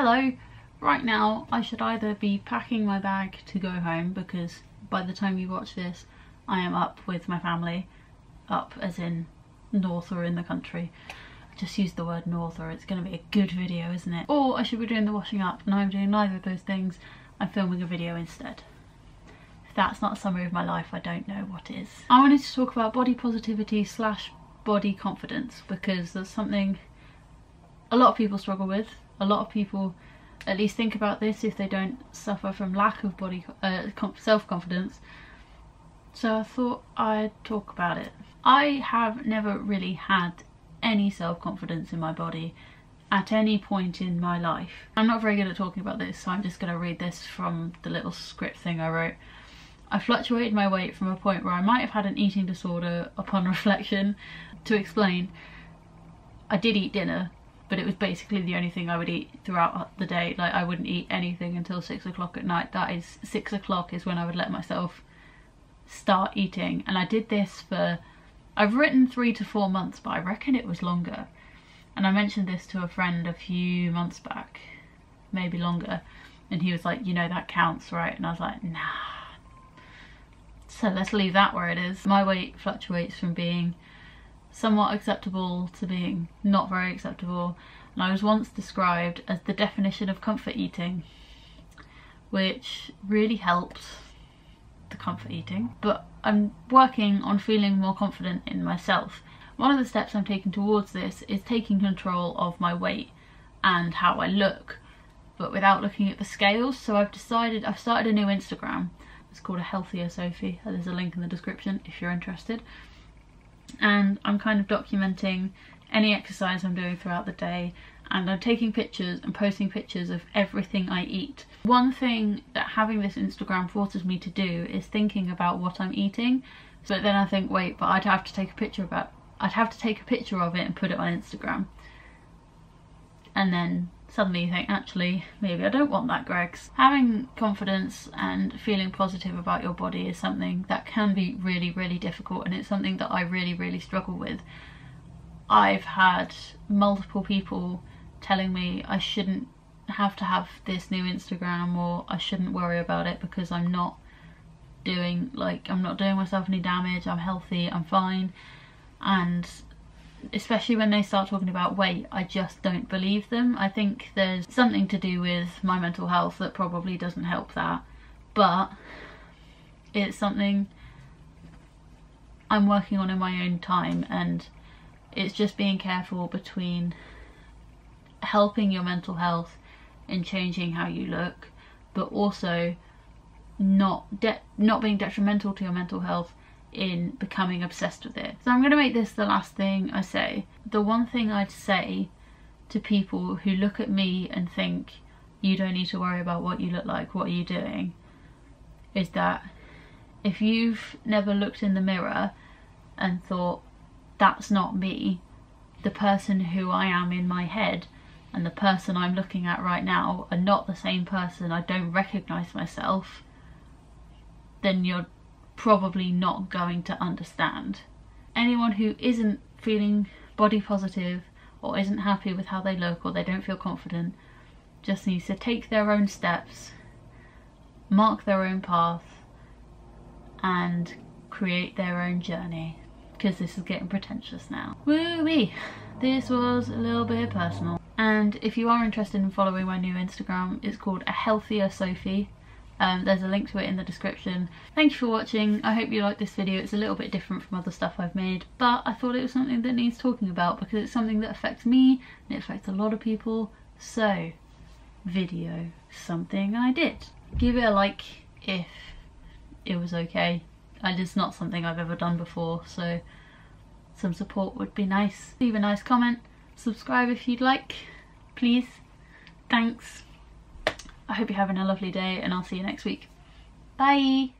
hello. Right now I should either be packing my bag to go home, because by the time you watch this I am up with my family, up as in north or in the country. I just used the word north, or it's going to be a good video, isn't it? Or I should be doing the washing up, and I'm doing neither of those things. I'm filming a video instead. If that's not a summary of my life, I don't know what is. I wanted to talk about body positivity / body confidence, because there's something a lot of people struggle with. A lot of people at least think about this if they don't suffer from lack of body self-confidence. So I thought I'd talk about it. I have never really had any self-confidence in my body at any point in my life. I'm not very good at talking about this, so I'm just going to read this from the little script thing I wrote. I fluctuated my weight from a point where I might have had an eating disorder upon reflection. To explain, I did eat dinner, but it was basically the only thing I would eat throughout the day. Like, I wouldn't eat anything until 6 o'clock at night. That is, 6 o'clock is when I would let myself start eating. And I did this for, I've written 3 to 4 months, but I reckon it was longer. And I mentioned this to a friend a few months back, maybe longer, and he was like, you know, that counts, right? And I was like, nah. So let's leave that where it is. My weight fluctuates from being somewhat acceptable to being not very acceptable, and I was once described as the definition of comfort eating, which really helped the comfort eating. But I'm working on feeling more confident in myself. One of the steps I'm taking towards this is taking control of my weight and how I look, but without looking at the scales. So I've started a new Instagram. It's called A Healthier Sophie. There's a link in the description if you're interested. And I'm kind of documenting any exercise I'm doing throughout the day, and I'm taking pictures and posting pictures of everything I eat. One thing that having this Instagram forces me to do is thinking about what I'm eating, but then I think, wait, but I'd have to take a picture of it and put it on Instagram. And then suddenly you think, actually, maybe I don't want that, Gregs. Having confidence and feeling positive about your body is something that can be really, really difficult, and it's something that I really, really struggle with. I've had multiple people telling me I shouldn't have to have this new Instagram, or I shouldn't worry about it because I'm not doing myself any damage, I'm healthy, I'm fine. And especially when they start talking about weight, I just don't believe them. I think there's something to do with my mental health that probably doesn't help that, but it's something I'm working on in my own time, and it's just being careful between helping your mental health and changing how you look, but also not being detrimental to your mental health in becoming obsessed with it. So I'm going to make this the last thing I say. The one thing I'd say to people who look at me and think you don't need to worry about what you look like, what are you doing, is that if you've never looked in the mirror and thought, that's not me, the person who I am in my head and the person I'm looking at right now are not the same person, I don't recognise myself, then you're probably not going to understand. Anyone who isn't feeling body positive or isn't happy with how they look, or they don't feel confident, just needs to take their own steps, mark their own path, and create their own journey, because this is getting pretentious now. Woo-wee! This was a little bit personal. And if you are interested in following my new Instagram, it's called A Healthier Sophie. There's a link to it in the description. Thank you for watching. I hope you liked this video. It's a little bit different from other stuff I've made, but I thought it was something that needs talking about because it's something that affects me and it affects a lot of people. So, video, something I did. Give it a like if it was okay. It's not something I've ever done before, so some support would be nice. Leave a nice comment. Subscribe if you'd like, please. Thanks. I hope you're having a lovely day, and I'll see you next week. Bye!